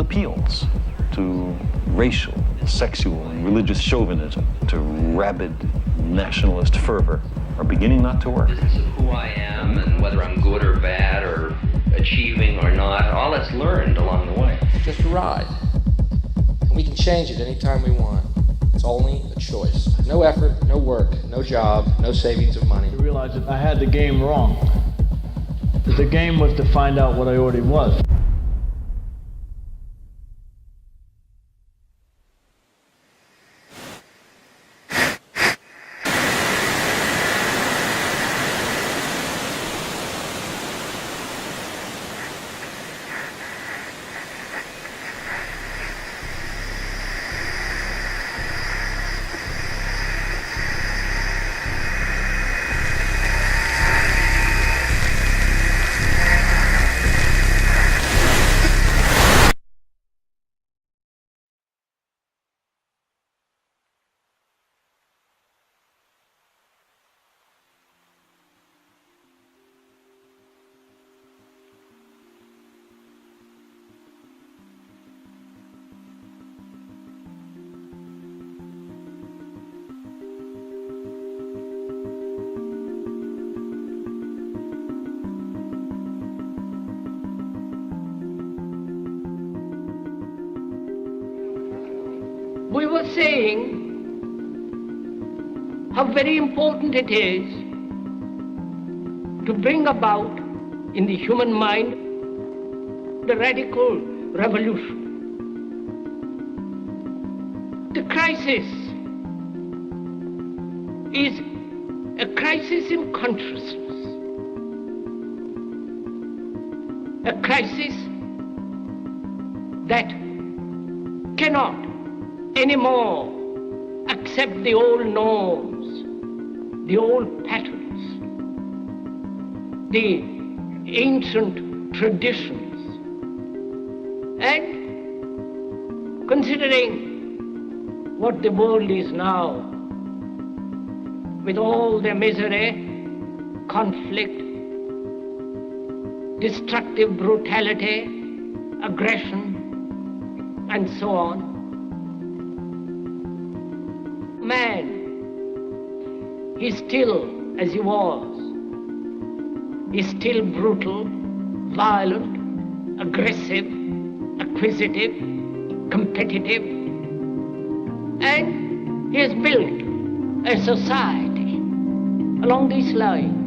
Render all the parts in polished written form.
appeals to racial, sexual, and religious chauvinism, to rabid nationalist fervor, are beginning not to work. The business of who I am and whether I'm good or bad or achieving or not, all that's learned along the way. Just a ride. And we can change it anytime we want. It's only a choice. No effort, no work, no job, no savings of money. I realized that I had the game wrong. That the game was to find out what I already was. We were saying how very important it is to bring about in the human mind the radical revolution. The crisis is a crisis in consciousness, a crisis that cannot anymore accept the old norms, the old patterns, the ancient traditions. And considering what the world is now, with all their misery, conflict, destructive brutality, aggression, and so on, man is still as he was. He's still brutal, violent, aggressive, acquisitive, competitive, and he has built a society along these lines.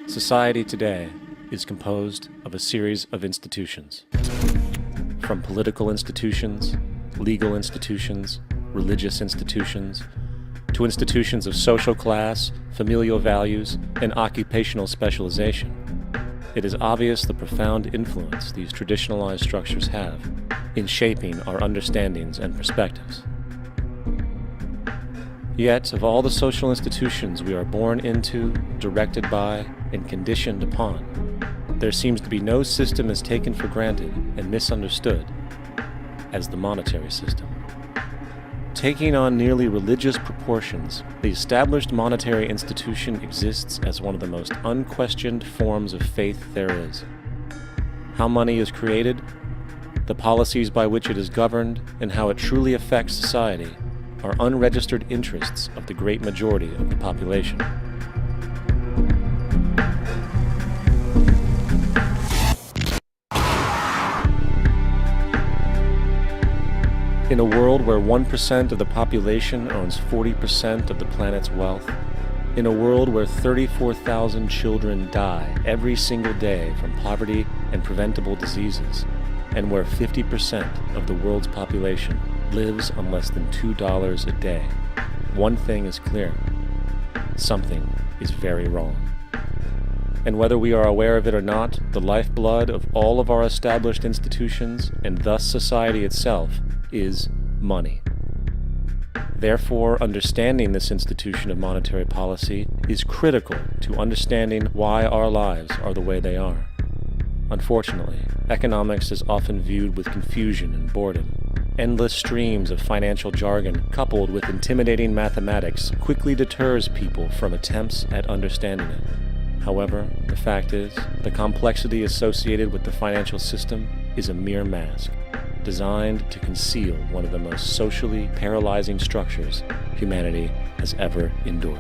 Society today is composed of a series of institutions. From political institutions, legal institutions, religious institutions, to institutions of social class, familial values, and occupational specialization. It is obvious the profound influence these traditionalized structures have in shaping our understandings and perspectives. Yet, of all the social institutions we are born into, directed by, and conditioned upon, there seems to be no system as taken for granted and misunderstood as the monetary system. Taking on nearly religious proportions, the established monetary institution exists as one of the most unquestioned forms of faith there is. How money is created, the policies by which it is governed, and how it truly affects society are unregistered interests of the great majority of the population. In a world where 1% of the population owns 40% of the planet's wealth, in a world where 34,000 children die every single day from poverty and preventable diseases, and where 50% of the world's population lives on less than $2 a day, one thing is clear: something is very wrong. And whether we are aware of it or not, the lifeblood of all of our established institutions, and thus society itself, is money. Therefore, understanding this institution of monetary policy is critical to understanding why our lives are the way they are. Unfortunately, economics is often viewed with confusion and boredom. Endless streams of financial jargon coupled with intimidating mathematics quickly deters people from attempts at understanding it. However, the fact is, the complexity associated with the financial system is a mere mask, designed to conceal one of the most socially paralyzing structures humanity has ever endured.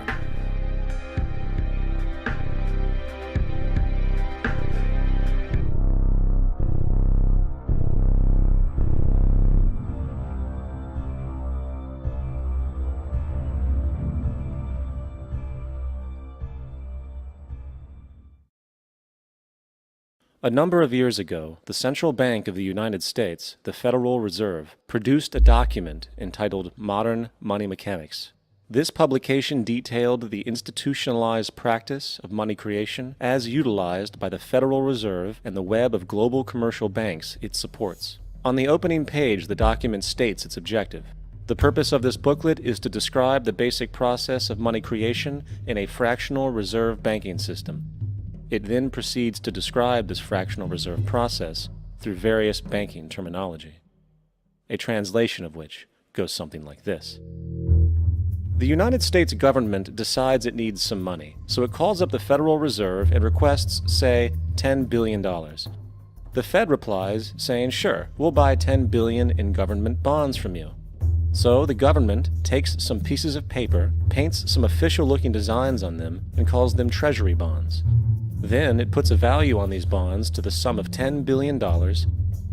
A number of years ago, the Central Bank of the United States, the Federal Reserve, produced a document entitled Modern Money Mechanics. This publication detailed the institutionalized practice of money creation as utilized by the Federal Reserve and the web of global commercial banks it supports. On the opening page, the document states its objective. The purpose of this booklet is to describe the basic process of money creation in a fractional reserve banking system. It then proceeds to describe this fractional reserve process through various banking terminology, a translation of which goes something like this. The United States government decides it needs some money, so it calls up the Federal Reserve and requests, say, $10 billion. The Fed replies, saying, sure, we'll buy $10 billion in government bonds from you. So the government takes some pieces of paper, paints some official-looking designs on them, and calls them treasury bonds. Then it puts a value on these bonds to the sum of $10 billion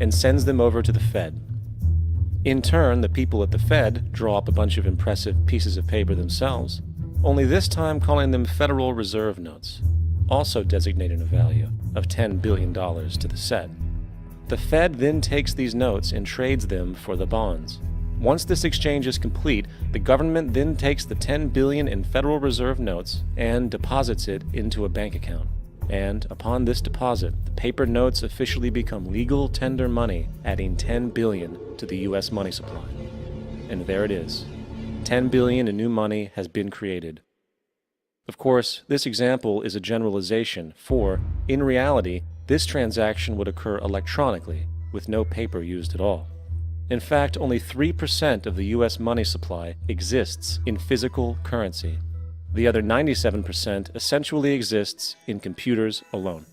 and sends them over to the Fed. In turn, the people at the Fed draw up a bunch of impressive pieces of paper themselves, only this time calling them Federal Reserve notes, also designating a value of $10 billion to the Fed. The Fed then takes these notes and trades them for the bonds. Once this exchange is complete, the government then takes the $10 billion in Federal Reserve notes and deposits it into a bank account. And upon this deposit, the paper notes officially become legal tender money, adding $10 billion to the U.S. money supply. And there it is. $10 billion in new money has been created. Of course, this example is a generalization, for, in reality, this transaction would occur electronically, with no paper used at all. In fact, only 3% of the U.S. money supply exists in physical currency. The other 97% essentially exists in computers alone.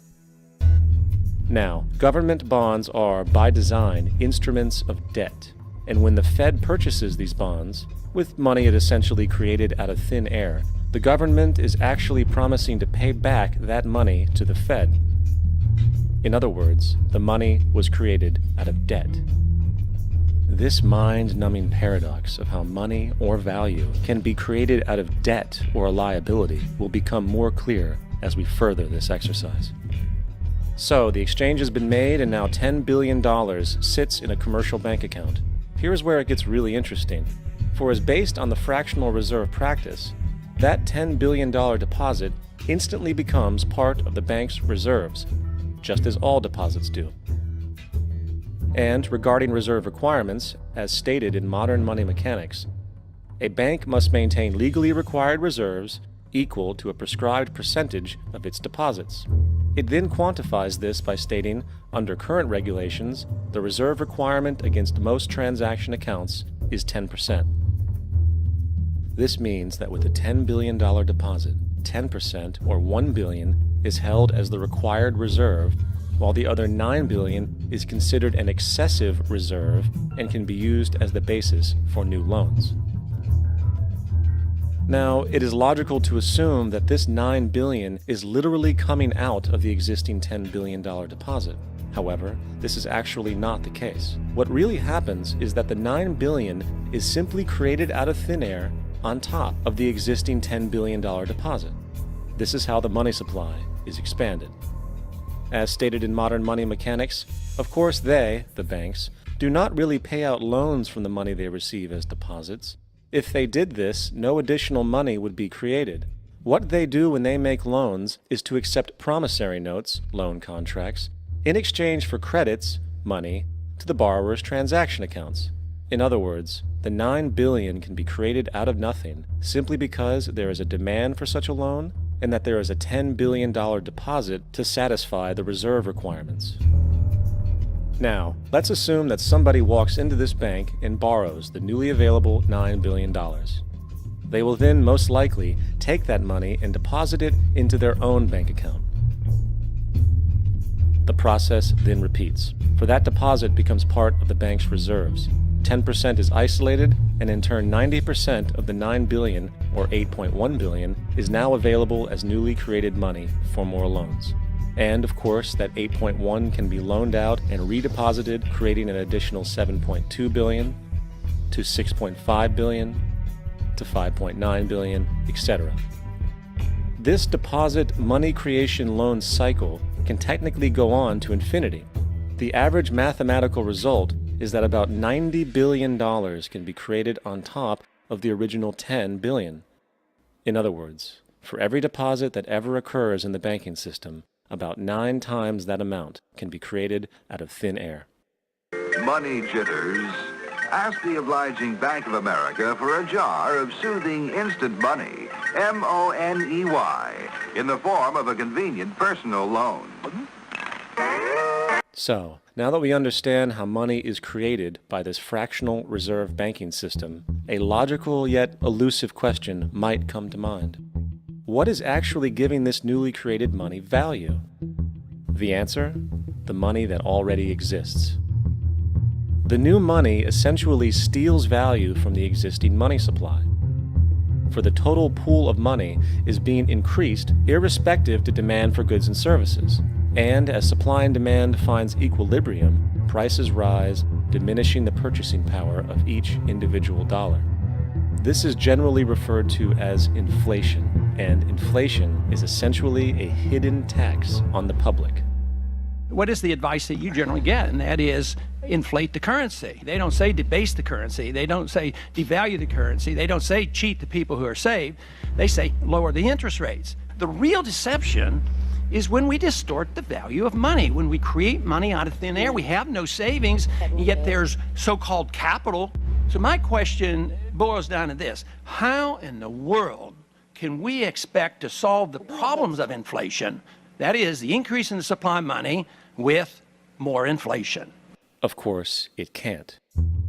Now, government bonds are, by design, instruments of debt, and when the Fed purchases these bonds, with money it essentially created out of thin air, the government is actually promising to pay back that money to the Fed. In other words, the money was created out of debt. This mind-numbing paradox of how money or value can be created out of debt or a liability will become more clear as we further this exercise. So, the exchange has been made and now $10 billion sits in a commercial bank account. Here's where it gets really interesting. For as based on the fractional reserve practice, that $10 billion deposit instantly becomes part of the bank's reserves, just as all deposits do. And regarding reserve requirements, as stated in modern money mechanics, a bank must maintain legally required reserves equal to a prescribed percentage of its deposits. It then quantifies this by stating, under current regulations, the reserve requirement against most transaction accounts is 10%. This means that with a $10 billion deposit, 10% or $1 billion is held as the required reserve, while the other $9 billion is considered an excessive reserve and can be used as the basis for new loans. Now, it is logical to assume that this $9 billion is literally coming out of the existing $10 billion deposit, However, this is actually not the case. What really happens is that the $9 billion is simply created out of thin air on top of the existing $10 billion deposit. This is how the money supply is expanded. As stated in modern money mechanics, of course they, the banks, do not really pay out loans from the money they receive as deposits. If they did this, no additional money would be created. What they do when they make loans is to accept promissory notes, loan contracts, in exchange for credits, money, to the borrower's transaction accounts. In other words, the $9 billion can be created out of nothing simply because there is a demand for such a loan and that there is a $10 billion deposit to satisfy the reserve requirements. Now, let's assume that somebody walks into this bank and borrows the newly available $9 billion. They will then most likely take that money and deposit it into their own bank account. The process then repeats, for that deposit becomes part of the bank's reserves. 10% is isolated, and in turn 90% of the $9 billion, or $8.1 billion, is now available as newly created money for more loans. And of course, that 8.1 can be loaned out and redeposited, creating an additional 7.2 billion, to 6.5 billion, to 5.9 billion, etc. This deposit money creation loan cycle can technically go on to infinity. The average mathematical result is that about $90 billion can be created on top of the original $10 billion. In other words, for every deposit that ever occurs in the banking system, about 9 times that amount can be created out of thin air. Money jitters. Ask the obliging Bank of America for a jar of soothing instant money, M-O-N-E-Y, in the form of a convenient personal loan. So, now that we understand how money is created by this fractional reserve banking system, a logical yet elusive question might come to mind. What is actually giving this newly created money value? The answer? The money that already exists. The new money essentially steals value from the existing money supply. For the total pool of money is being increased irrespective to demand for goods and services. And as supply and demand finds equilibrium, prices rise, diminishing the purchasing power of each individual dollar. This is generally referred to as inflation, and inflation is essentially a hidden tax on the public. What is the advice that you generally get? And that is inflate the currency. They don't say debase the currency. They don't say devalue the currency. They don't say cheat the people who are saved. They say lower the interest rates. The real deception is when we distort the value of money. When we create money out of thin air, we have no savings, and yet there's so-called capital. So my question boils down to this: how in the world can we expect to solve the problems of inflation, that is, the increase in the supply of money, with more inflation? Of course, it can't.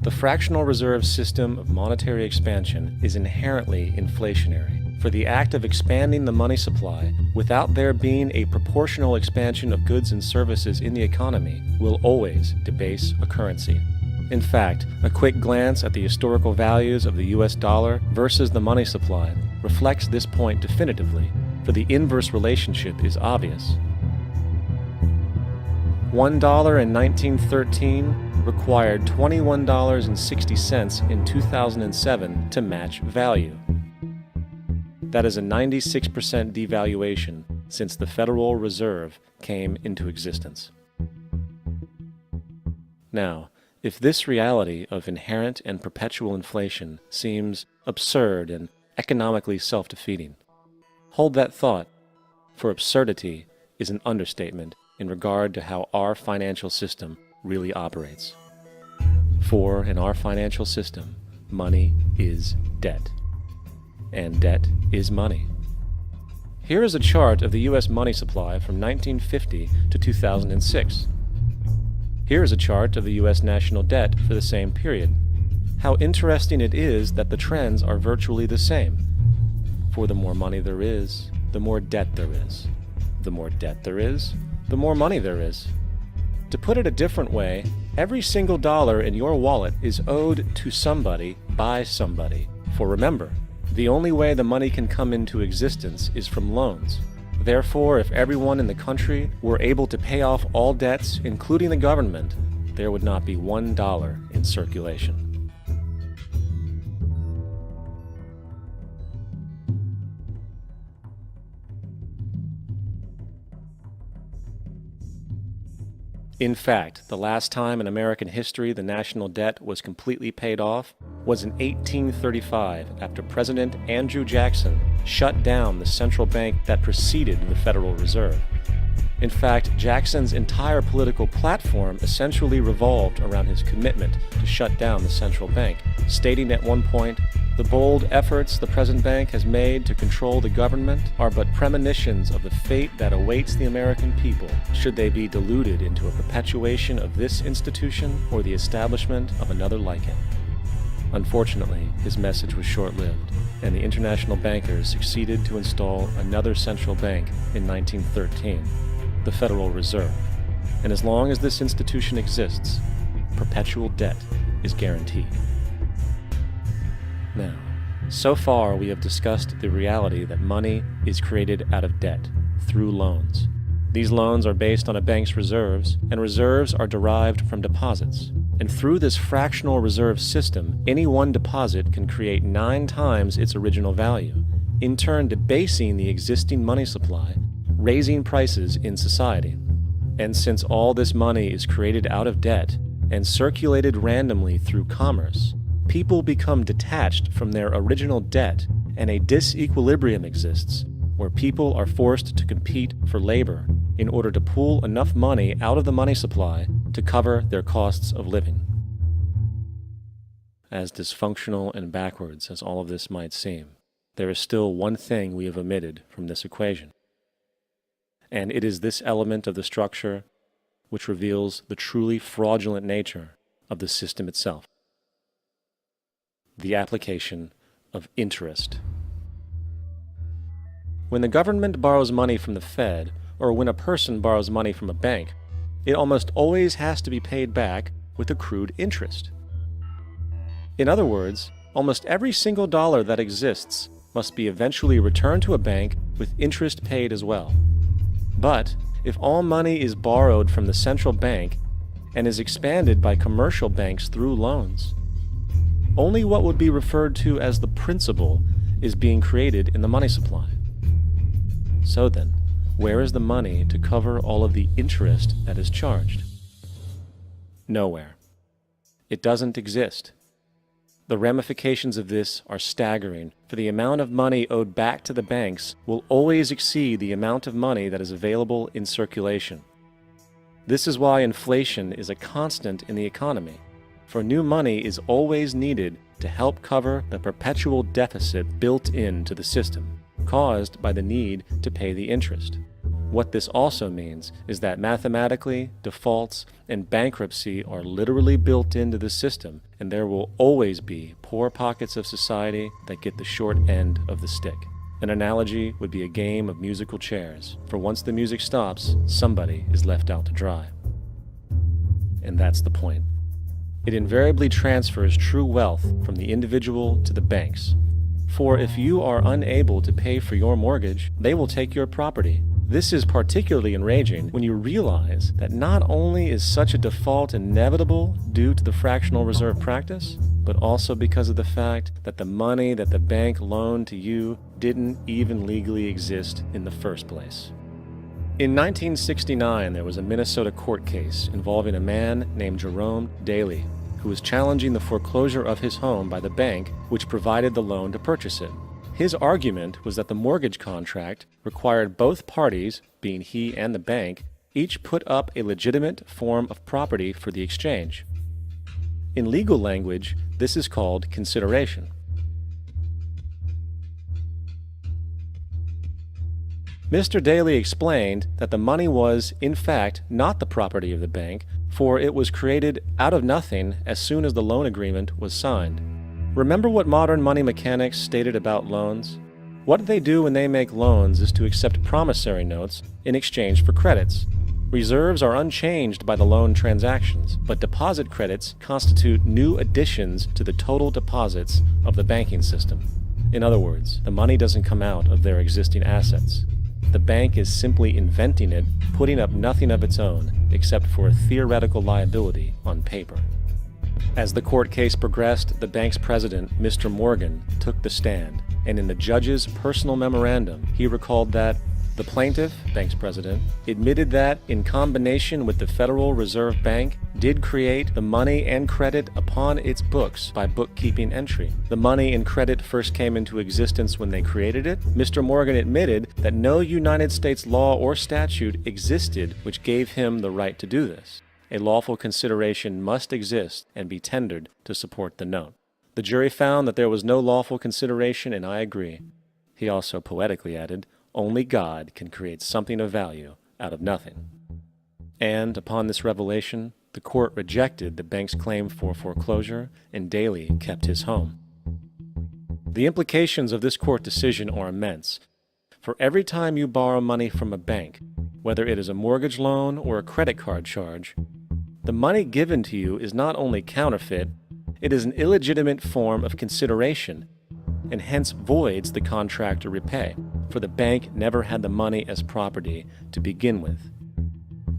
The fractional reserve system of monetary expansion is inherently inflationary. For the act of expanding the money supply without there being a proportional expansion of goods and services in the economy will always debase a currency. In fact, a quick glance at the historical values of the US dollar versus the money supply reflects this point definitively, for the inverse relationship is obvious. $1 in 1913 required $21.60 in 2007 to match value. That is a 96% devaluation since the Federal Reserve came into existence. Now, if this reality of inherent and perpetual inflation seems absurd and economically self-defeating, hold that thought, for absurdity is an understatement in regard to how our financial system really operates. For in our financial system, money is debt. And debt is money. Here is a chart of the U.S. money supply from 1950 to 2006. Here is a chart of the U.S. national debt for the same period. How interesting it is that the trends are virtually the same. For the more money there is, the more debt there is. The more debt there is, the more money there is. To put it a different way, every single dollar in your wallet is owed to somebody by somebody. For remember, the only way the money can come into existence is from loans. Therefore, if everyone in the country were able to pay off all debts, including the government, there would not be $1 in circulation. In fact, the last time in American history the national debt was completely paid off was in 1835, after President Andrew Jackson shut down the central bank that preceded the Federal Reserve. In fact, Jackson's entire political platform essentially revolved around his commitment to shut down the central bank, stating at one point, "The bold efforts the present bank has made to control the government are but premonitions of the fate that awaits the American people, should they be deluded into a perpetuation of this institution or the establishment of another like it." Unfortunately, his message was short-lived, and the international bankers succeeded to install another central bank in 1913, the Federal Reserve. And as long as this institution exists, perpetual debt is guaranteed. Now, so far we have discussed the reality that money is created out of debt, through loans. These loans are based on a bank's reserves, and reserves are derived from deposits. And through this fractional reserve system, any one deposit can create 9 times its original value, in turn debasing the existing money supply, raising prices in society. And since all this money is created out of debt and circulated randomly through commerce, people become detached from their original debt, and a disequilibrium exists where people are forced to compete for labor in order to pool enough money out of the money supply to cover their costs of living. As dysfunctional and backwards as all of this might seem, there is still one thing we have omitted from this equation. And it is this element of the structure which reveals the truly fraudulent nature of the system itself: the application of interest. When the government borrows money from the Fed, or when a person borrows money from a bank, it almost always has to be paid back with accrued interest. In other words, almost every single dollar that exists must be eventually returned to a bank with interest paid as well. But if all money is borrowed from the central bank and is expanded by commercial banks through loans, only what would be referred to as the principal is being created in the money supply. So then, where is the money to cover all of the interest that is charged? Nowhere. It doesn't exist. The ramifications of this are staggering, for the amount of money owed back to the banks will always exceed the amount of money that is available in circulation. This is why inflation is a constant in the economy, for new money is always needed to help cover the perpetual deficit built into the system, caused by the need to pay the interest. What this also means is that mathematically, defaults and bankruptcy are literally built into the system, and there will always be poor pockets of society that get the short end of the stick. An analogy would be a game of musical chairs, for once the music stops, somebody is left out to dry. And that's the point. It invariably transfers true wealth from the individual to the banks. For if you are unable to pay for your mortgage, they will take your property. This is particularly enraging when you realize that not only is such a default inevitable due to the fractional reserve practice, but also because of the fact that the money that the bank loaned to you didn't even legally exist in the first place. In 1969, there was a Minnesota court case involving a man named Jerome Daly, who was challenging the foreclosure of his home by the bank which provided the loan to purchase it. His argument was that the mortgage contract required both parties, being he and the bank, each put up a legitimate form of property for the exchange. In legal language, this is called consideration. Mr. Daly explained that the money was, in fact, not the property of the bank, for it was created out of nothing as soon as the loan agreement was signed. Remember what modern money mechanics stated about loans? What they do when they make loans is to accept promissory notes in exchange for credits. Reserves are unchanged by the loan transactions, but deposit credits constitute new additions to the total deposits of the banking system. In other words, the money doesn't come out of their existing assets. the bank is simply inventing it, putting up nothing of its own except for a theoretical liability on paper. As the court case progressed, the bank's president, Mr. Morgan, took the stand, and in the judge's personal memorandum, he recalled that the plaintiff, bank's president, admitted that, in combination with the Federal Reserve Bank, did create the money and credit upon its books by bookkeeping entry. The money and credit first came into existence when they created it. Mr. Morgan admitted that no United States law or statute existed which gave him the right to do this. A lawful consideration must exist and be tendered to support the note. The jury found that there was no lawful consideration, and I agree. He also poetically added, "Only God can create something of value out of nothing." And upon this revelation, the court rejected the bank's claim for foreclosure, and Daley kept his home. The implications of this court decision are immense. For every time you borrow money from a bank, whether it is a mortgage loan or a credit card charge, the money given to you is not only counterfeit, it is an illegitimate form of consideration, and hence voids the contract to repay, for the bank never had the money as property to begin with.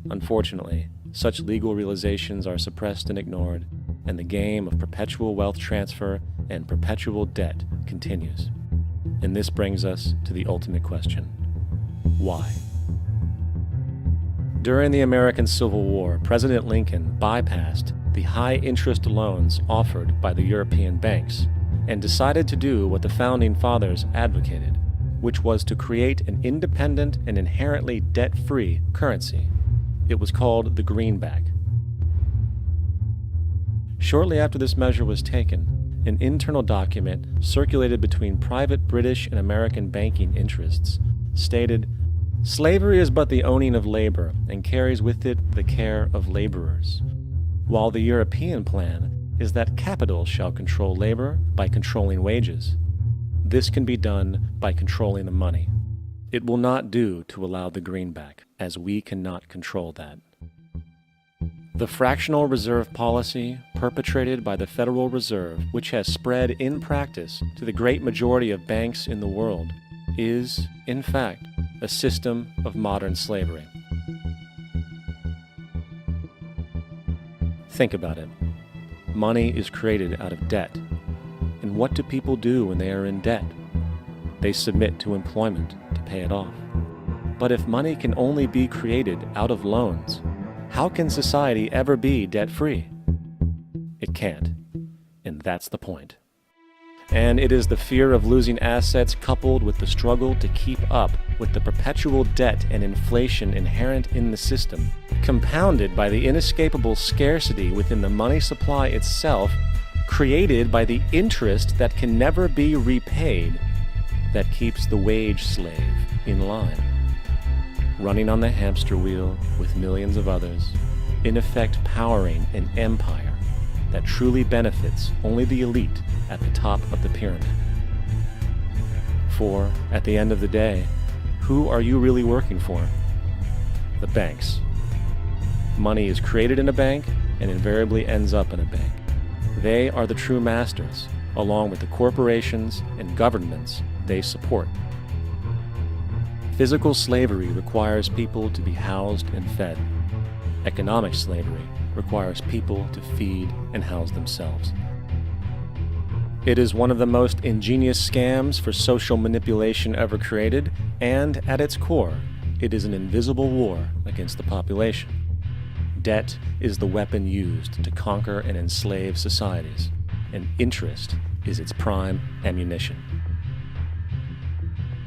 Unfortunately, such legal realizations are suppressed and ignored, and the game of perpetual wealth transfer and perpetual debt continues. And this brings us to the ultimate question: why? During the American Civil War, President Lincoln bypassed the high-interest loans offered by the European banks and decided to do what the Founding Fathers advocated, which was to create an independent and inherently debt-free currency. It was called the greenback. Shortly after this measure was taken, an internal document circulated between private British and American banking interests stated, "Slavery is but the owning of labor and carries with it the care of laborers, while the European plan is that capital shall control labor by controlling wages. This can be done by controlling the money. It will not do to allow the greenback, as we cannot control that." The fractional reserve policy perpetrated by the Federal Reserve, which has spread in practice to the great majority of banks in the world, is, in fact, a system of modern slavery. Think about it. Money is created out of debt. And what do people do when they are in debt? They submit to employment to pay it off. But if money can only be created out of loans, how can society ever be debt-free? It can't. And that's the point. And it is the fear of losing assets coupled with the struggle to keep up with the perpetual debt and inflation inherent in the system, compounded by the inescapable scarcity within the money supply itself, created by the interest that can never be repaid, that keeps the wage slave in line, running on the hamster wheel with millions of others, in effect powering an empire that truly benefits only the elite at the top of the pyramid. For, at the end of the day, who are you really working for? The banks. Money is created in a bank and invariably ends up in a bank. They are the true masters, along with the corporations and governments they support. Physical slavery requires people to be housed and fed. Economic slavery requires people to feed and house themselves. It is one of the most ingenious scams for social manipulation ever created, and at its core, it is an invisible war against the population. Debt is the weapon used to conquer and enslave societies, and interest is its prime ammunition.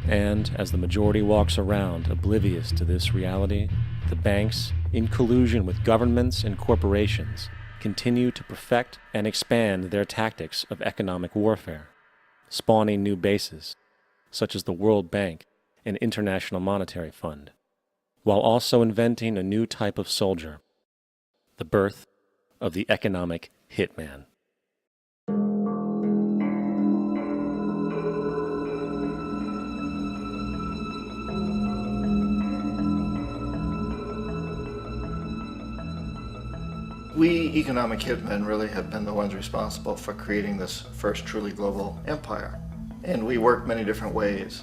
And as the majority walks around oblivious to this reality, the banks, in collusion with governments and corporations, continue to perfect and expand their tactics of economic warfare, spawning new bases, such as the World Bank and International Monetary Fund, while also inventing a new type of soldier, the birth of the economic hitman. We economic hitmen really have been the ones responsible for creating this first truly global empire. And we work many different ways.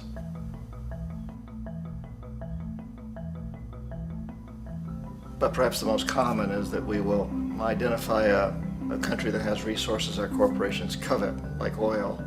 But perhaps the most common is that we will identify a country that has resources our corporations covet, like oil,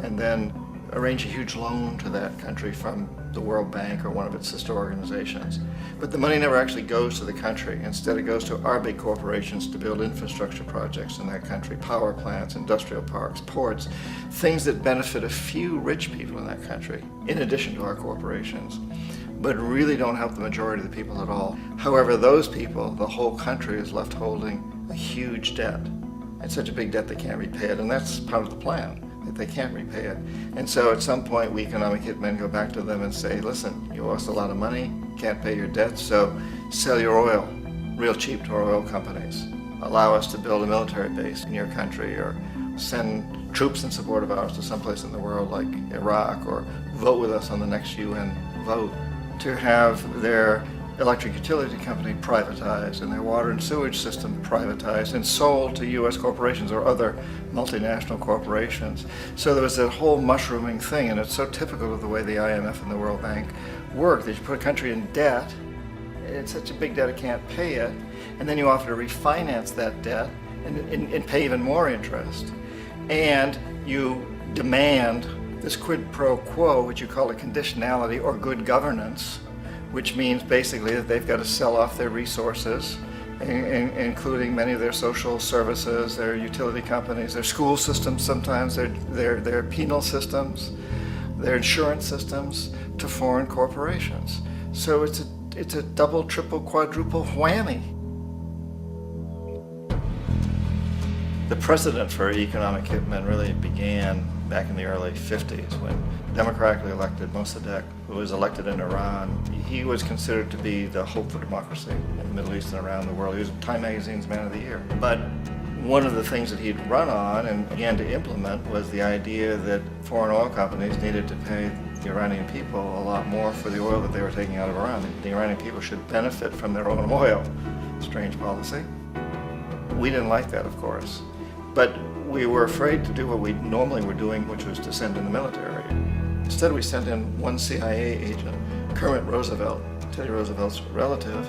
and then arrange a huge loan to that country from the World Bank or one of its sister organizations. But the money never actually goes to the country. Instead, it goes to our big corporations to build infrastructure projects in that country, power plants, industrial parks, ports, things that benefit a few rich people in that country, in addition to our corporations, but really don't help the majority of the people at all. However, those people, the whole country is left holding a huge debt. It's such a big debt they can't repay it, and that's part of the plan. They can't repay it. And so at some point, we economic hitmen go back to them and say, listen, you owe us a lot of money, can't pay your debt, so sell your oil real cheap to our oil companies. Allow us to build a military base in your country, or send troops in support of ours to someplace in the world like Iraq, or vote with us on the next UN vote. To have their electric utility company privatized and their water and sewage system privatized and sold to U.S. corporations or other multinational corporations. So there was that whole mushrooming thing, and it's so typical of the way the IMF and the World Bank work, that you put a country in debt, it's such a big debt it can't pay it, and then you offer to refinance that debt and pay even more interest. And you demand this quid pro quo, which you call a conditionality or good governance, which means basically that they've got to sell off their resources, including many of their social services, their utility companies, their school systems sometimes, their penal systems, their insurance systems, to foreign corporations. So it's a double, triple, quadruple whammy. The precedent for economic hitmen really began back in the early 50s when democratically elected Mossadegh, who was elected in Iran, he was considered to be the hope for democracy in the Middle East and around the world. He was Time Magazine's Man of the Year. But one of the things that he'd run on and began to implement was the idea that foreign oil companies needed to pay the Iranian people a lot more for the oil that they were taking out of Iran. The Iranian people should benefit from their own oil. Strange policy. We didn't like that, of course. But we were afraid to do what we normally were doing, which was to send in the military. Instead, we sent in one CIA agent, Kermit Roosevelt, Teddy Roosevelt's relative.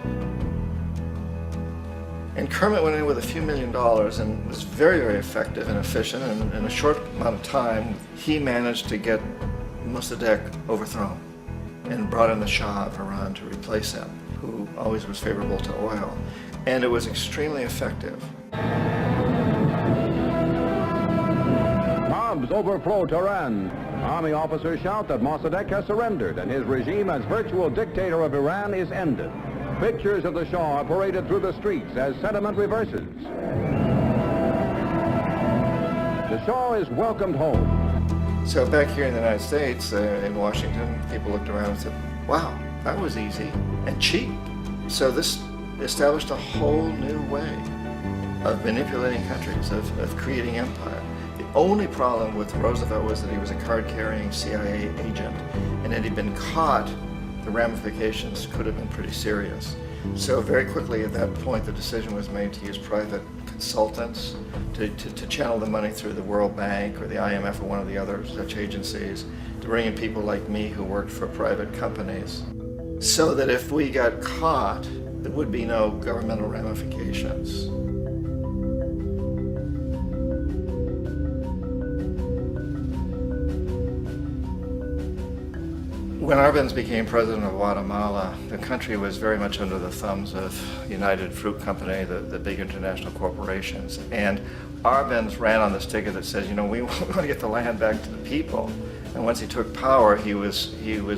And Kermit went in with a few $1 million and was very, very effective and efficient. And in a short amount of time, he managed to get Mossadegh overthrown and brought in the Shah of Iran to replace him, who always was favorable to oil. And it was extremely effective. Mobs overflow Tehran. Army officers shout that Mossadegh has surrendered and his regime as virtual dictator of Iran is ended. Pictures of the Shah are paraded through the streets as sentiment reverses. The Shah is welcomed home. So back here in the United States, in Washington, people looked around and said, wow, that was easy and cheap. So this established a whole new way of manipulating countries, of creating empire. The only problem with Roosevelt was that he was a card-carrying CIA agent, and had he been caught, the ramifications could have been pretty serious. So very quickly at that point, the decision was made to use private consultants to channel the money through the World Bank or the IMF or one of the other such agencies, to bring in people like me who worked for private companies, so that if we got caught, there would be no governmental ramifications. When Arbenz became president of Guatemala, the country was very much under the thumbs of United Fruit Company, the big international corporations. And Arbenz ran on this ticket that says, you know, we want to get the land back to the people. And once he took power, he was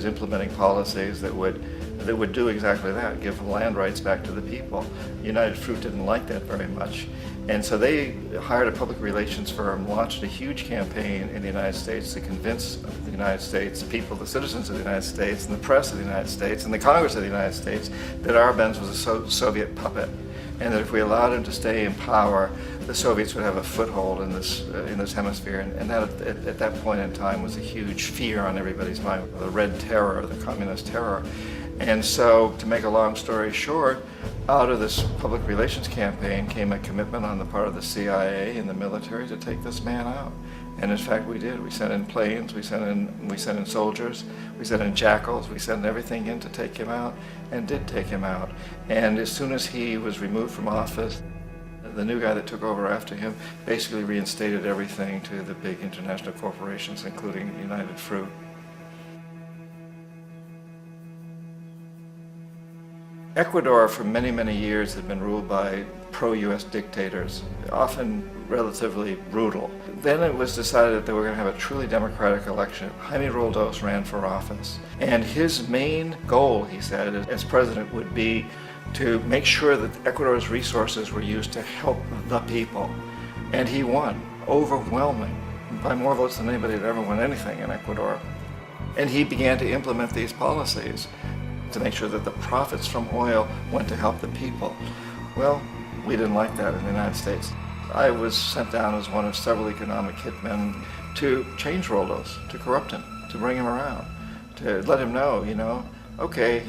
implementing policies that would do exactly that, give land rights back to the people. United Fruit didn't like that very much. And so they hired a public relations firm, launched a huge campaign in the United States to convince the United States people, the citizens of the United States, and the press of the United States, and the Congress of the United States, that Arbenz was a Soviet puppet, and that if we allowed him to stay in power, the Soviets would have a foothold in this hemisphere. And that at that point in time was a huge fear on everybody's mind, the Red Terror, the communist terror. And so, to make a long story short, out of this public relations campaign came a commitment on the part of the CIA and the military to take this man out. And in fact, we did. We sent in planes, we sent in soldiers, we sent in jackals, we sent everything in to take him out, and did take him out. And as soon as he was removed from office, the new guy that took over after him basically reinstated everything to the big international corporations, including United Fruit. Ecuador for many, many years had been ruled by pro-US dictators, often relatively brutal. Then it was decided that they were going to have a truly democratic election. Jaime Roldos ran for office, and his main goal, he said, as president would be to make sure that Ecuador's resources were used to help the people. And he won, overwhelming, by more votes than anybody had ever won anything in Ecuador. And he began to implement these policies to make sure that the profits from oil went to help the people. Well, we didn't like that in the United States. I was sent down as one of several economic hitmen to change Roldos, to corrupt him, to bring him around, to let him know, okay,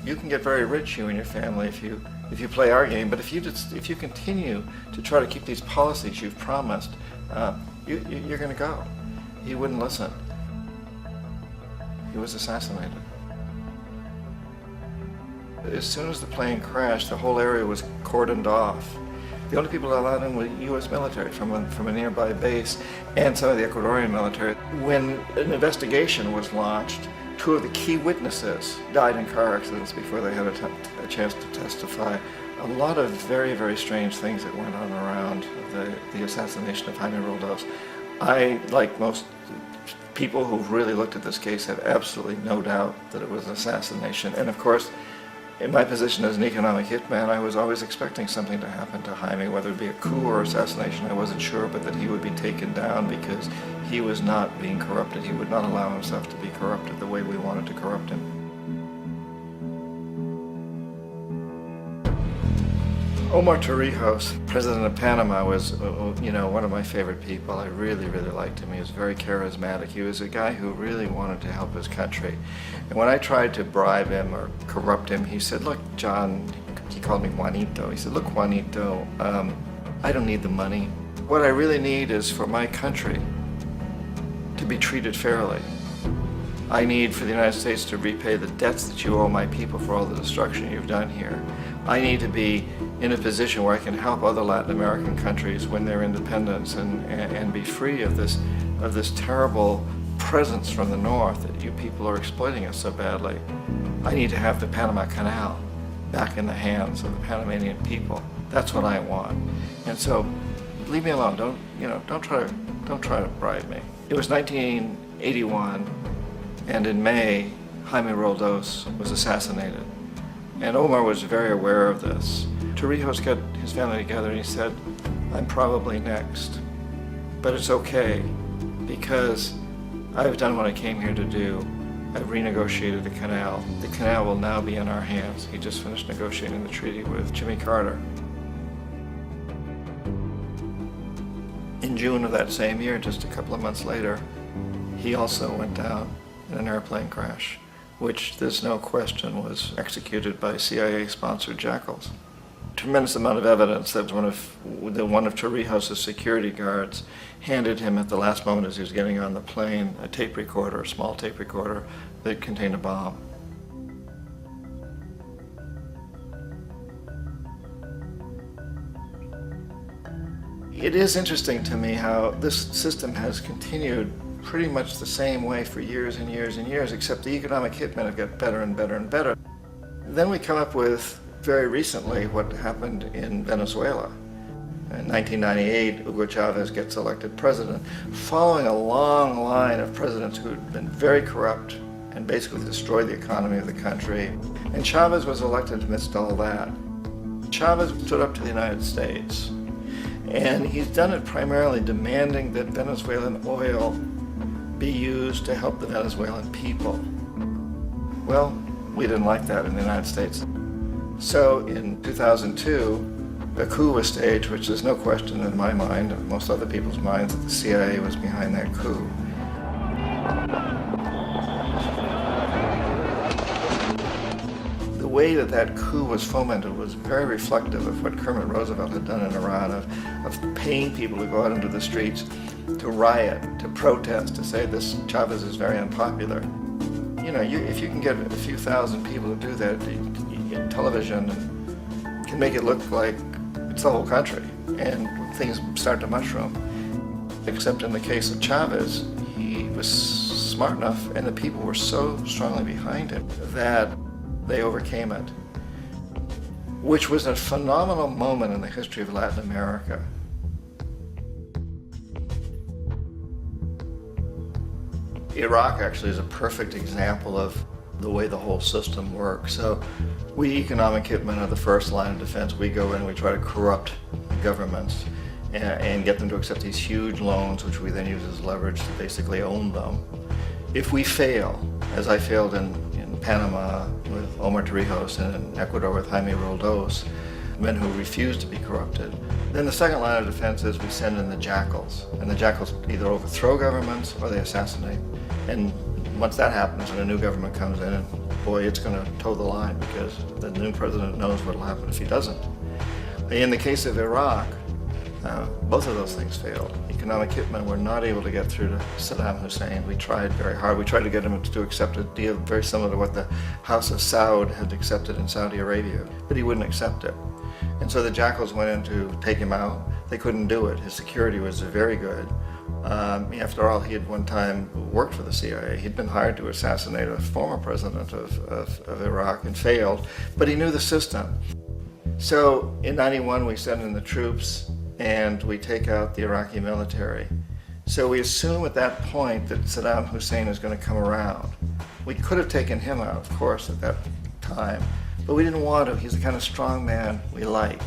you can get very rich, you and your family, if you play our game, but if you continue to try to keep these policies you've promised, you're going to go. He wouldn't listen. He was assassinated. As soon as the plane crashed, the whole area was cordoned off. The only people allowed in were U.S. military from a nearby base and some of the Ecuadorian military. When an investigation was launched, 2 of the key witnesses died in car accidents before they had a chance to testify. A lot of very, very strange things that went on around the assassination of Jaime Roldos. I, like most people who've really looked at this case, have absolutely no doubt that it was an assassination. And of course, in my position as an economic hitman, I was always expecting something to happen to Jaime, whether it be a coup or assassination, I wasn't sure, but that he would be taken down because he was not being corrupted. He would not allow himself to be corrupted the way we wanted to corrupt him. Omar Torrijos, president of Panama, was one of my favorite people. I really, really liked him. He was very charismatic. He was a guy who really wanted to help his country. And when I tried to bribe him or corrupt him, he said, look, John, he called me Juanito. He said, look, Juanito, I don't need the money. What I really need is for my country to be treated fairly. I need for the United States to repay the debts that you owe my people for all the destruction you've done here. I need to be in a position where I can help other Latin American countries win their independence and be free of this terrible presence from the north that you people are exploiting us so badly. I need to have the Panama Canal back in the hands of the Panamanian people. That's what I want. And so, leave me alone. Don't try to bribe me. It was 1981, and in May, Jaime Roldos was assassinated. And Omar was very aware of this. Torrijos got his family together and he said, I'm probably next, but it's okay because I've done what I came here to do. I've renegotiated the canal. The canal will now be in our hands. He just finished negotiating the treaty with Jimmy Carter. In June of that same year, just a couple of months later, he also went down in an airplane crash, which there's no question was executed by CIA-sponsored jackals. Tremendous amount of evidence that one of Torrijos' security guards handed him at the last moment as he was getting on the plane a tape recorder, a small tape recorder that contained a bomb. It is interesting to me how this system has continued pretty much the same way for years and years and years, except the economic hitmen have got better and better and better. Then we come up with, very recently, what happened in Venezuela. In 1998, Hugo Chavez gets elected president, following a long line of presidents who had been very corrupt and basically destroyed the economy of the country. And Chavez was elected amidst all that. Chavez stood up to the United States, and he's done it primarily demanding that Venezuelan oil be used to help the Venezuelan people. Well, we didn't like that in the United States. So in 2002, a coup was staged, which there's no question in my mind, and most other people's minds, that the CIA was behind that coup. The way that coup was fomented was very reflective of what Kermit Roosevelt had done in Iran, of paying people to go out into the streets to riot, to protest, to say this Chavez is very unpopular. You know, if you can get a few thousand people to do that, television can make it look like it's the whole country, and things start to mushroom. Except in the case of Chavez, he was smart enough, and the people were so strongly behind him that they overcame it, which was a phenomenal moment in the history of Latin America. Iraq actually is a perfect example of the way the whole system works. So we economic hitmen are the first line of defense. We go in and we try to corrupt governments and get them to accept these huge loans, which we then use as leverage to basically own them. If we fail, as I failed in Panama with Omar Torrijos and in Ecuador with Jaime Roldos, men who refuse to be corrupted, then the second line of defense is we send in the jackals. And the jackals either overthrow governments or they assassinate. And once that happens and a new government comes in, and boy, it's going to toe the line because the new president knows what will happen if he doesn't. In the case of Iraq, both of those things failed. Economic hitmen were not able to get through to Saddam Hussein. We tried very hard. We tried to get him to accept a deal very similar to what the House of Saud had accepted in Saudi Arabia, but he wouldn't accept it. And so the jackals went in to take him out. They couldn't do it. His security was very good. After all, he had one time worked for the CIA. He'd been hired to assassinate a former president of Iraq and failed, but he knew the system. So in '91, we send in the troops and we take out the Iraqi military. So we assume at that point that Saddam Hussein is going to come around. We could have taken him out, of course, at that time, but we didn't want to. He's the kind of strong man we like.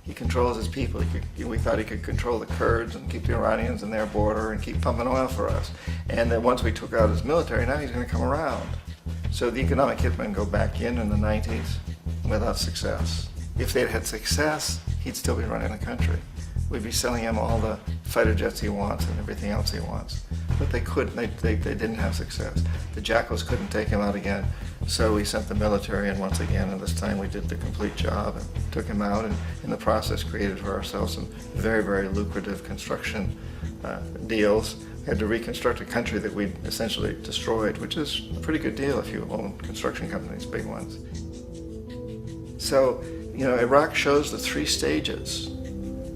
He controls his people. We thought he could control the Kurds and keep the Iranians in their border and keep pumping oil for us. And then once we took out his military, now he's going to come around. So the economic hitmen go back in the 90s without success. If they'd had success, he'd still be running the country. We'd be selling him all the fighter jets he wants and everything else he wants. But they couldn't, they didn't have success. The jackals couldn't take him out again, so we sent the military in once again, and this time we did the complete job and took him out, and in the process created for ourselves some very, very lucrative construction deals. We had to reconstruct a country that we'd essentially destroyed, which is a pretty good deal if you own construction companies, big ones. So, you know, Iraq shows the three stages.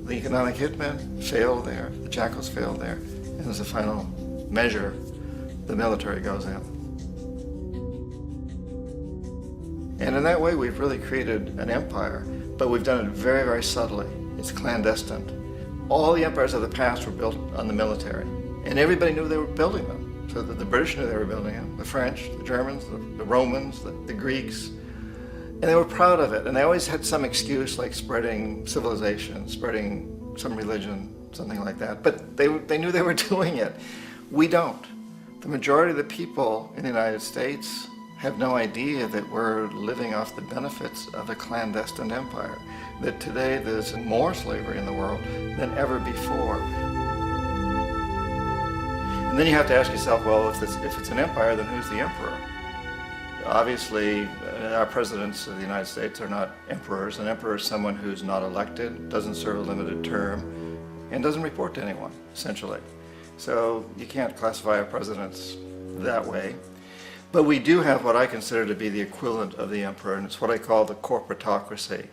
The economic hitmen failed there, the jackals failed there, and as a final measure, the military goes in. And in that way, we've really created an empire, but we've done it very, very subtly. It's clandestine. All the empires of the past were built on the military, and everybody knew they were building them. So that the British knew they were building them, the French, the Germans, the Romans, the Greeks, and they were proud of it. And they always had some excuse like spreading civilization, spreading some religion, something like that. But they knew they were doing it. We don't. The majority of the people in the United States have no idea that we're living off the benefits of a clandestine empire. That today there's more slavery in the world than ever before. And then you have to ask yourself, well, if it's an empire, then who's the emperor? Obviously, our presidents of the United States are not emperors. An emperor is someone who's not elected, doesn't serve a limited term, and doesn't report to anyone, essentially. So you can't classify our presidents that way. But we do have what I consider to be the equivalent of the emperor, and it's what I call the corporatocracy.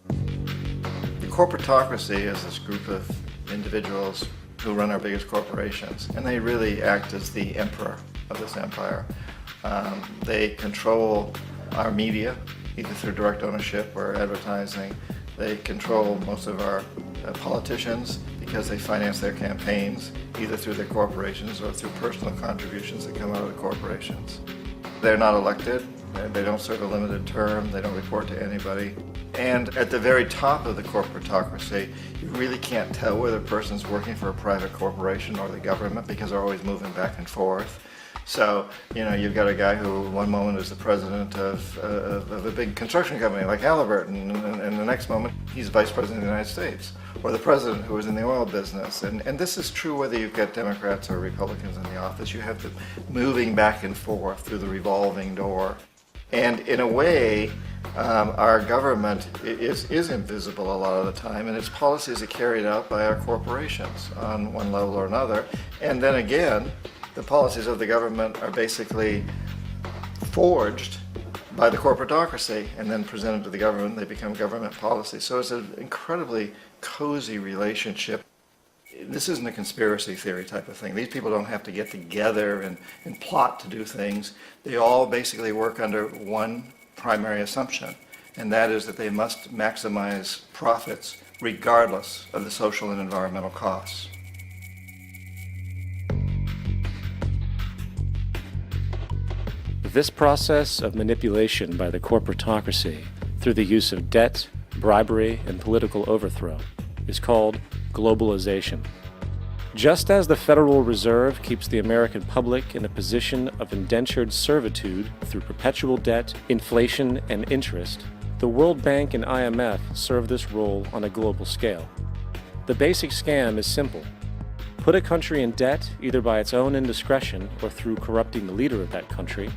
The corporatocracy is this group of individuals who run our biggest corporations, and they really act as the emperor of this empire. They control our media, either through direct ownership or advertising. They control most of our politicians because they finance their campaigns, either through their corporations or through personal contributions that come out of the corporations. They're not elected, they don't serve a limited term, they don't report to anybody. And at the very top of the corporatocracy, you really can't tell whether a person's working for a private corporation or the government because they're always moving back and forth. So, you know, you've got a guy who one moment is the president of a big construction company like Halliburton, and the next moment he's vice president of the United States, or the president who is in the oil business. And this is true whether you've got Democrats or Republicans in the office. You have them moving back and forth through the revolving door. And in a way, our government is invisible a lot of the time, and its policies are carried out by our corporations on one level or another. And then again, the policies of the government are basically forged by the corporatocracy and then presented to the government. They become government policies. So it's an incredibly cozy relationship. This isn't a conspiracy theory type of thing. These people don't have to get together and plot to do things. They all basically work under one primary assumption, and that is that they must maximize profits regardless of the social and environmental costs. This process of manipulation by the corporatocracy through the use of debt, bribery, and political overthrow is called globalization. Just as the Federal Reserve keeps the American public in a position of indentured servitude through perpetual debt, inflation, and interest, the World Bank and IMF serve this role on a global scale. The basic scam is simple. Put a country in debt either by its own indiscretion or through corrupting the leader of that country,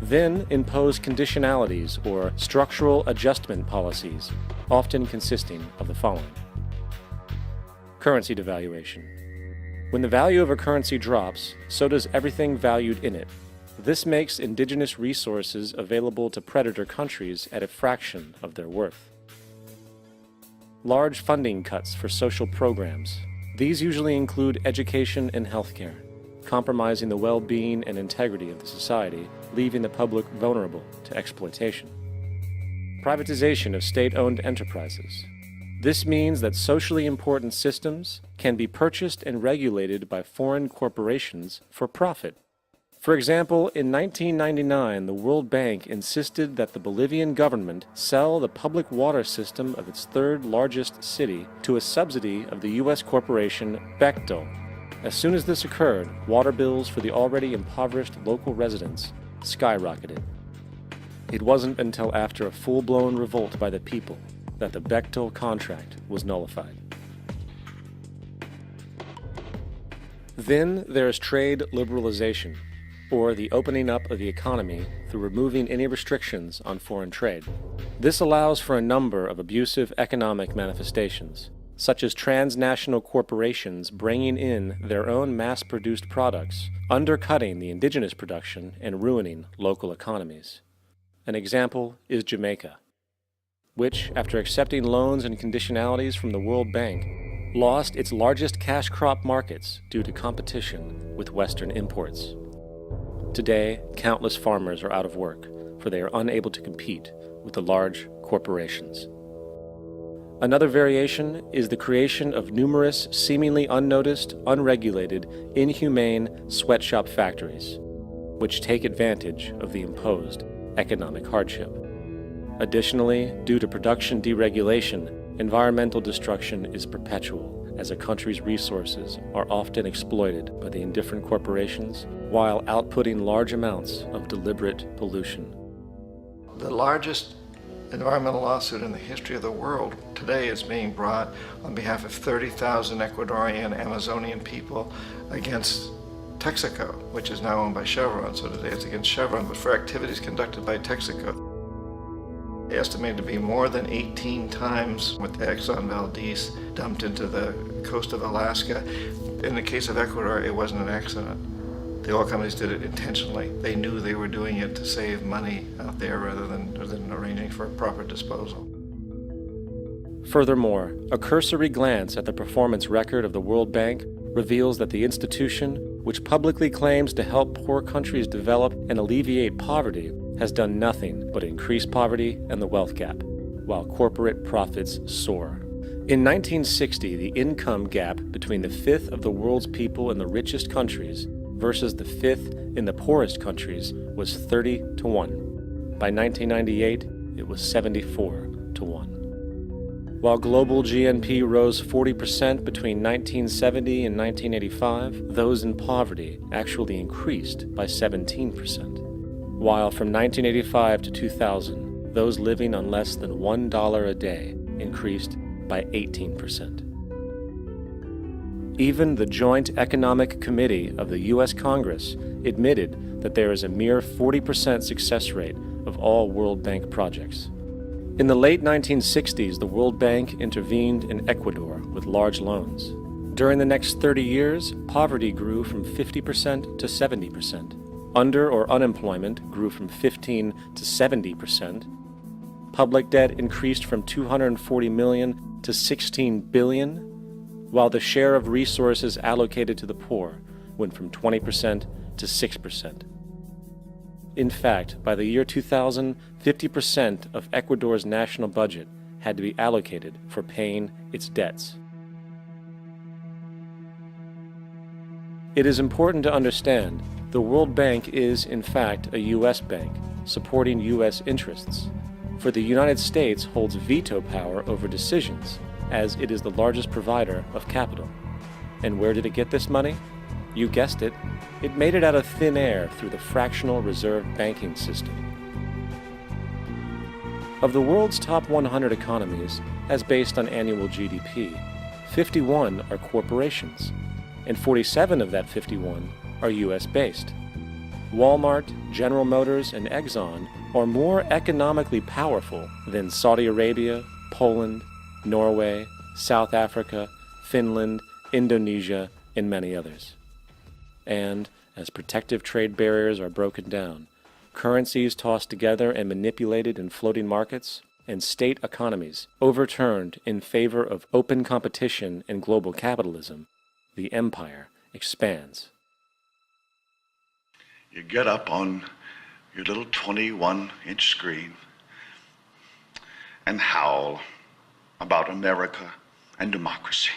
then impose conditionalities or structural adjustment policies, often consisting of the following. Currency devaluation. When the value of a currency drops, so does everything valued in it. This makes indigenous resources available to predator countries at a fraction of their worth. Large funding cuts for social programs. These usually include education and healthcare, compromising the well-being and integrity of the society, leaving the public vulnerable to exploitation. Privatization of state-owned enterprises. This means that socially important systems can be purchased and regulated by foreign corporations for profit. For example, in 1999, the World Bank insisted that the Bolivian government sell the public water system of its third largest city to a subsidy of the U.S. corporation Bechtel. As soon as this occurred, water bills for the already impoverished local residents skyrocketed. It wasn't until after a full-blown revolt by the people that the Bechtel contract was nullified. Then there is trade liberalization, or the opening up of the economy through removing any restrictions on foreign trade. This allows for a number of abusive economic manifestations, such as transnational corporations bringing in their own mass-produced products, undercutting the indigenous production and ruining local economies. An example is Jamaica, which, after accepting loans and conditionalities from the World Bank, lost its largest cash crop markets due to competition with Western imports. Today, countless farmers are out of work, for they are unable to compete with the large corporations. Another variation is the creation of numerous, seemingly unnoticed, unregulated, inhumane sweatshop factories, which take advantage of the imposed economic hardship. Additionally, due to production deregulation, environmental destruction is perpetual, as a country's resources are often exploited by the indifferent corporations while outputting large amounts of deliberate pollution. The largest environmental lawsuit in the history of the world today is being brought on behalf of 30,000 Ecuadorian Amazonian people against Texaco, which is now owned by Chevron. So today it's against Chevron, but for activities conducted by Texaco. Estimated to be more than 18 times what the Exxon Valdez dumped into the coast of Alaska. In the case of Ecuador, it wasn't an accident. The oil companies did it intentionally. They knew they were doing it to save money out there rather than arranging for proper disposal. Furthermore, a cursory glance at the performance record of the World Bank reveals that the institution, which publicly claims to help poor countries develop and alleviate poverty, has done nothing but increase poverty and the wealth gap, while corporate profits soar. In 1960, the income gap between the fifth of the world's people in the richest countries versus the fifth in the poorest countries was 30 to 1. By 1998, it was 74 to 1. While global GNP rose 40% between 1970 and 1985, those in poverty actually increased by 17%. While from 1985 to 2000, those living on less than $1 a day increased by 18%. Even the Joint Economic Committee of the U.S. Congress admitted that there is a mere 40% success rate of all World Bank projects. In the late 1960s, the World Bank intervened in Ecuador with large loans. During the next 30 years, poverty grew from 50% to 70%. Under or unemployment grew from 15 to 70%. Public debt increased from 240 million to 16 billion, while the share of resources allocated to the poor went from 20% to 6%. In fact, by the year 2000, 50% of Ecuador's national budget had to be allocated for paying its debts. It is important to understand the World Bank is, in fact, a U.S. bank, supporting U.S. interests. For the United States holds veto power over decisions, as it is the largest provider of capital. And where did it get this money? You guessed it. It made it out of thin air through the fractional reserve banking system. Of the world's top 100 economies, as based on annual GDP, 51 are corporations, and 47 of that 51 are U.S.-based. Walmart, General Motors, and Exxon are more economically powerful than Saudi Arabia, Poland, Norway, South Africa, Finland, Indonesia, and many others. And as protective trade barriers are broken down, currencies tossed together and manipulated in floating markets, and state economies overturned in favor of open competition and global capitalism, the empire expands. You get up on your little 21-inch screen and howl about America and democracy.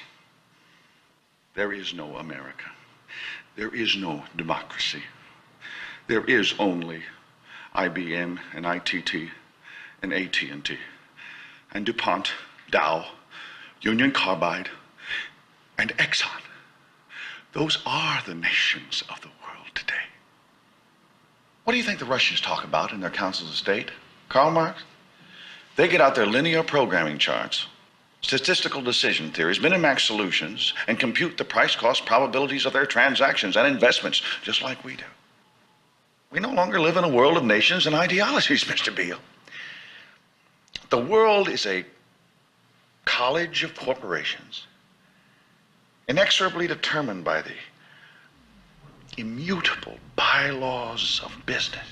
There is no America. There is no democracy. There is only IBM and ITT and AT&T and DuPont, Dow, Union Carbide, and Exxon. Those are the nations of the world today. What do you think the Russians talk about in their councils of state? Karl Marx? They get out their linear programming charts, statistical decision theories, Minimax solutions, and compute the price-cost probabilities of their transactions and investments, just like we do. We no longer live in a world of nations and ideologies, Mr. Beale. The world is a college of corporations, inexorably determined by the immutable bylaws of business.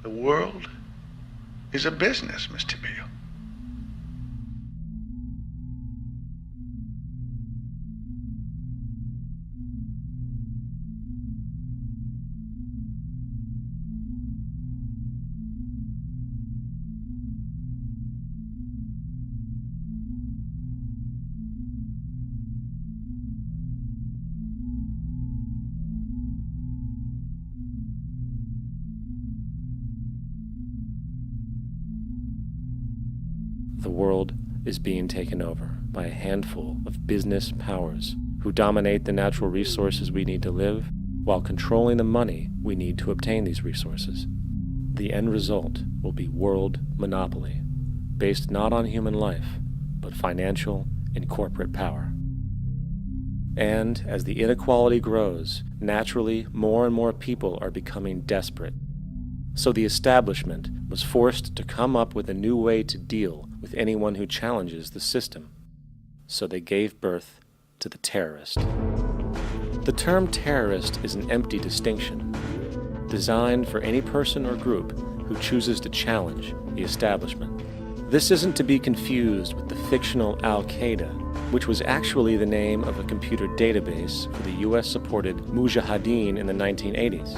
The world is a business, Mr. Beale. The world is being taken over by a handful of business powers who dominate the natural resources we need to live while controlling the money we need to obtain these resources. The end result will be world monopoly, based not on human life, but financial and corporate power. And as the inequality grows, naturally more and more people are becoming desperate. So the establishment was forced to come up with a new way to deal with anyone who challenges the system. So they gave birth to the terrorist. The term terrorist is an empty distinction, designed for any person or group who chooses to challenge the establishment. This isn't to be confused with the fictional Al-Qaeda, which was actually the name of a computer database for the US-supported Mujahideen in the 1980s.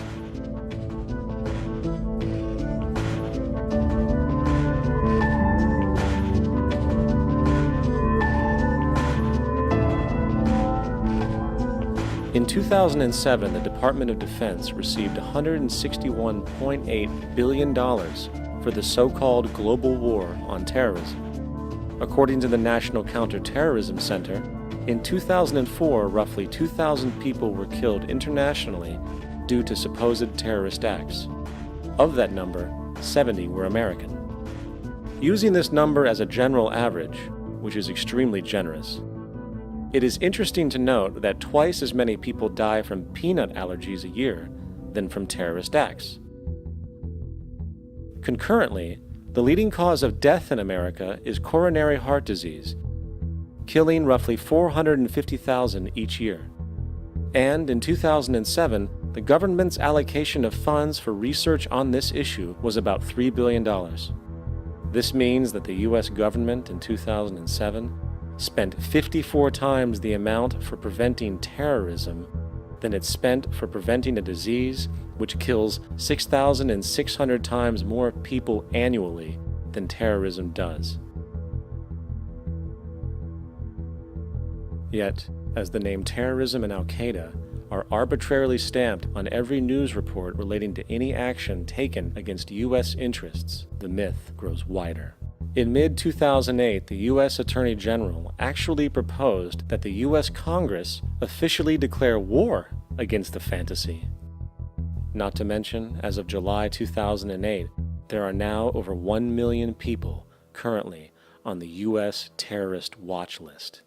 In 2007, the Department of Defense received $161.8 billion for the so-called global war on terrorism. According to the National Counterterrorism Center, in 2004, roughly 2,000 people were killed internationally due to supposed terrorist acts. Of that number, 70 were American. Using this number as a general average, which is extremely generous, it is interesting to note that twice as many people die from peanut allergies a year than from terrorist acts. Concurrently, the leading cause of death in America is coronary heart disease, killing roughly 450,000 each year. And in 2007, the government's allocation of funds for research on this issue was about $3 billion. This means that the U.S. government in 2007 spent 54 times the amount for preventing terrorism than it spent for preventing a disease which kills 6,600 times more people annually than terrorism does. Yet, as the name terrorism and Al-Qaeda are arbitrarily stamped on every news report relating to any action taken against U.S. interests, the myth grows wider. In mid-2008, the U.S. Attorney General actually proposed that the U.S. Congress officially declare war against the fantasy. Not to mention, as of July 2008, there are now over 1 million people currently on the U.S. terrorist watch list.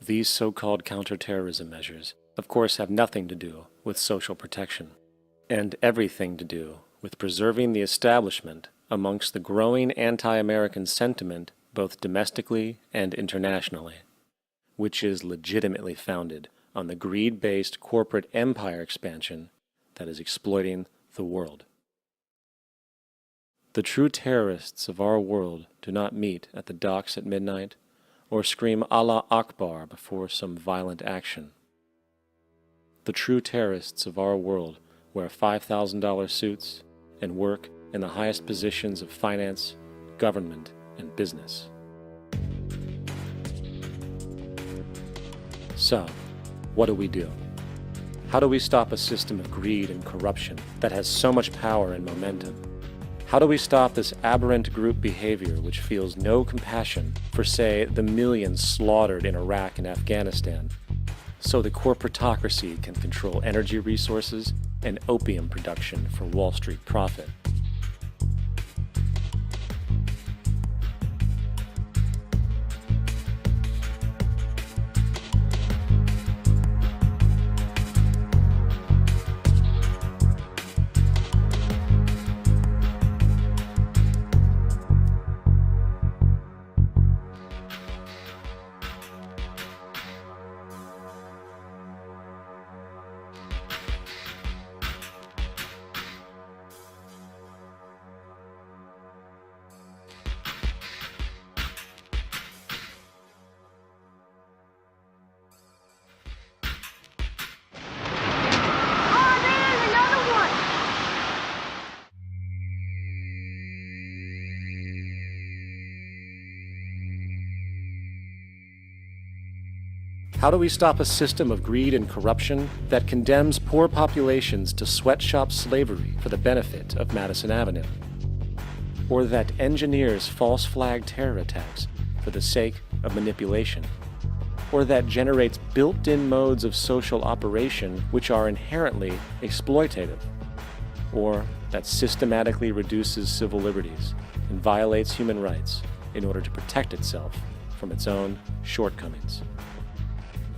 These so-called counterterrorism measures, of course, have nothing to do with social protection, and everything to do with preserving the establishment amongst the growing anti-American sentiment both domestically and internationally, which is legitimately founded on the greed-based corporate empire expansion that is exploiting the world. The true terrorists of our world do not meet at the docks at midnight or scream Allah Akbar before some violent action. The true terrorists of our world wear $5,000 suits and work in the highest positions of finance, government, and business. So, what do? How do we stop a system of greed and corruption that has so much power and momentum? How do we stop this aberrant group behavior which feels no compassion for, say, the millions slaughtered in Iraq and Afghanistan, so the corporatocracy can control energy resources and opium production for Wall Street profit? How do we stop a system of greed and corruption that condemns poor populations to sweatshop slavery for the benefit of Madison Avenue? Or that engineers false flag terror attacks for the sake of manipulation? Or that generates built-in modes of social operation which are inherently exploitative? Or that systematically reduces civil liberties and violates human rights in order to protect itself from its own shortcomings?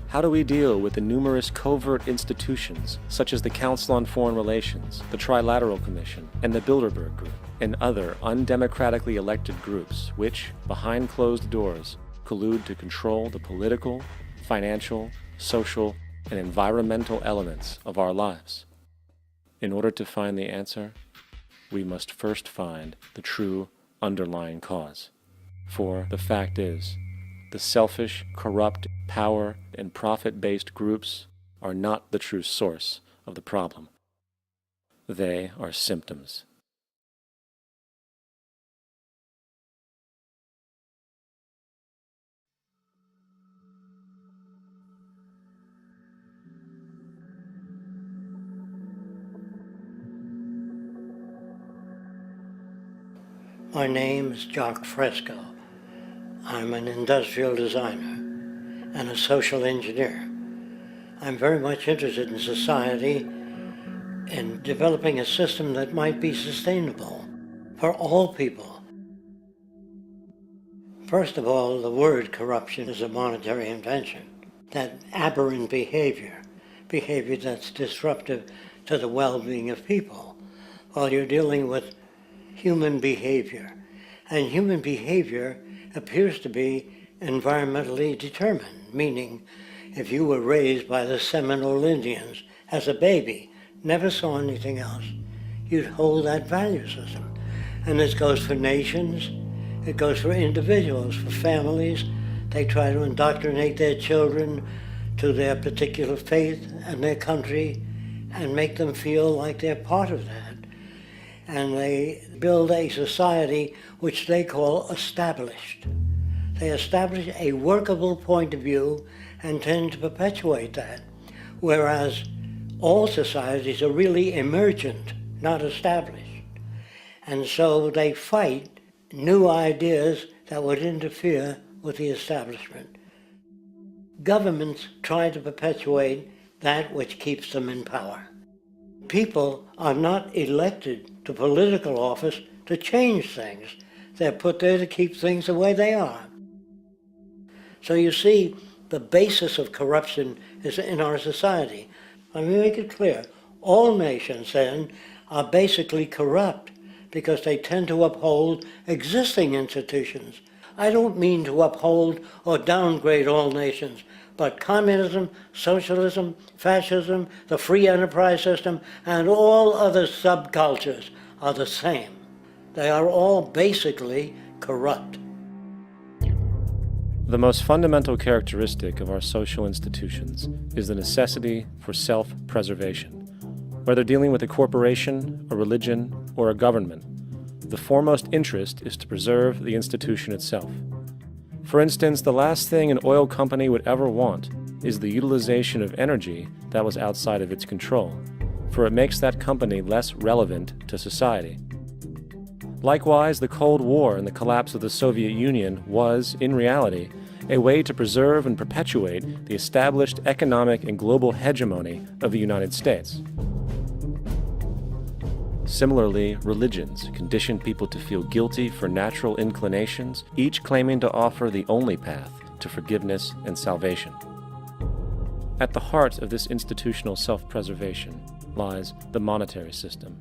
How do we deal with the numerous covert institutions, such as the Council on Foreign Relations, the Trilateral Commission, and the Bilderberg Group, and other undemocratically elected groups which, behind closed doors, collude to control the political, financial, social, and environmental elements of our lives? In order to find the answer, we must first find the true underlying cause. For the fact is, the selfish, corrupt, power, and profit-based groups are not the true source of the problem. They are symptoms. My name is Jock Fresco. I'm an industrial designer and a social engineer. I'm very much interested in society and developing a system that might be sustainable for all people. First of all, the word corruption is a monetary invention. That aberrant behavior that's disruptive to the well-being of people, Well, you're dealing with human behavior. And human behavior appears to be environmentally determined, meaning if you were raised by the Seminole Indians as a baby, never saw anything else, you'd hold that value system. And this goes for nations, it goes for individuals, for families. They try to indoctrinate their children to their particular faith and their country and make them feel like they're part of that. And they build a society which they call established. They establish a workable point of view and tend to perpetuate that, whereas all societies are really emergent, not established. And so they fight new ideas that would interfere with the establishment. Governments try to perpetuate that which keeps them in power. People are not elected to political office to change things. They're put there to keep things the way they are. So you see, the basis of corruption is in our society. Let me make it clear. All nations then are basically corrupt because they tend to uphold existing institutions. I don't mean to uphold or downgrade all nations, but communism, socialism, fascism, the free enterprise system, and all other subcultures are the same. They are all basically corrupt. The most fundamental characteristic of our social institutions is the necessity for self-preservation. Whether dealing with a corporation, a religion, or a government, the foremost interest is to preserve the institution itself. For instance, the last thing an oil company would ever want is the utilization of energy that was outside of its control, for it makes that company less relevant to society. Likewise, the Cold War and the collapse of the Soviet Union was, in reality, a way to preserve and perpetuate the established economic and global hegemony of the United States. Similarly, religions condition people to feel guilty for natural inclinations, each claiming to offer the only path to forgiveness and salvation. At the heart of this institutional self-preservation lies the monetary system,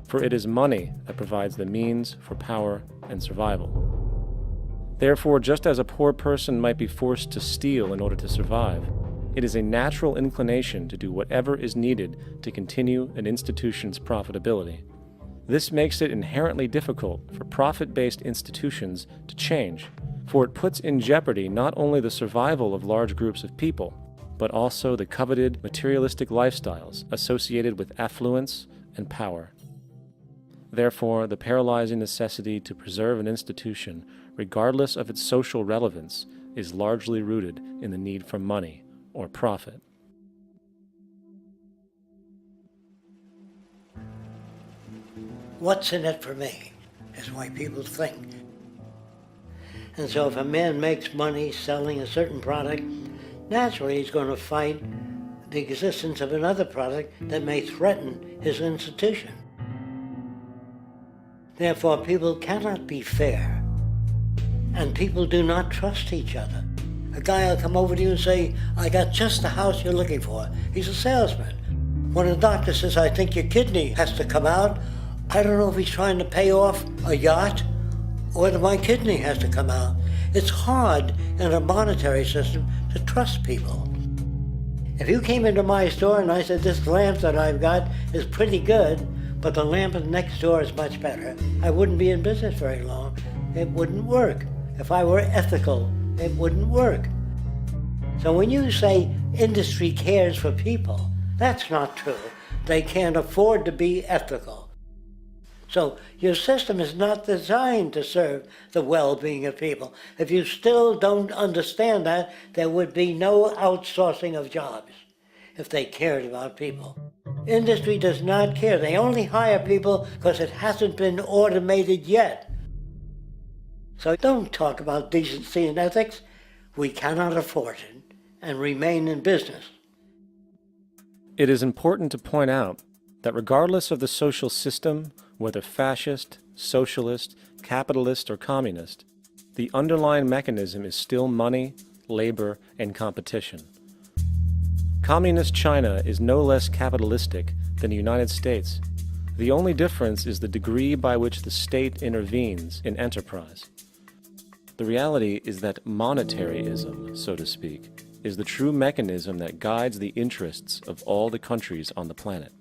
for it is money that provides the means for power and survival. Therefore, just as a poor person might be forced to steal in order to survive, it is a natural inclination to do whatever is needed to continue an institution's profitability. This makes it inherently difficult for profit-based institutions to change, for it puts in jeopardy not only the survival of large groups of people, but also the coveted materialistic lifestyles associated with affluence and power. Therefore, the paralyzing necessity to preserve an institution, regardless of its social relevance, is largely rooted in the need for money or profit. What's in it for me is why people think. And so if a man makes money selling a certain product, naturally he's going to fight the existence of another product that may threaten his institution. Therefore, people cannot be fair, and people do not trust each other. A guy will come over to you and say, I got just the house you're looking for. He's a salesman. When a doctor says, I think your kidney has to come out, I don't know if he's trying to pay off a yacht or whether my kidney has to come out. It's hard in a monetary system to trust people. If you came into my store and I said, this lamp that I've got is pretty good, but the lamp next door is much better, I wouldn't be in business very long. It wouldn't work. If I were ethical, it wouldn't work. So when you say industry cares for people, that's not true. They can't afford to be ethical. So your system is not designed to serve the well-being of people. If you still don't understand that, there would be no outsourcing of jobs if they cared about people. Industry does not care. They only hire people because it hasn't been automated yet. So don't talk about decency and ethics. We cannot afford it and remain in business. It is important to point out that regardless of the social system, whether fascist, socialist, capitalist, or communist, the underlying mechanism is still money, labor, and competition. Communist China is no less capitalistic than the United States. The The only difference is the degree by which the state intervenes in enterprise. The reality is that monetaryism, so to speak, is the true mechanism that guides the interests of all the countries on the planet.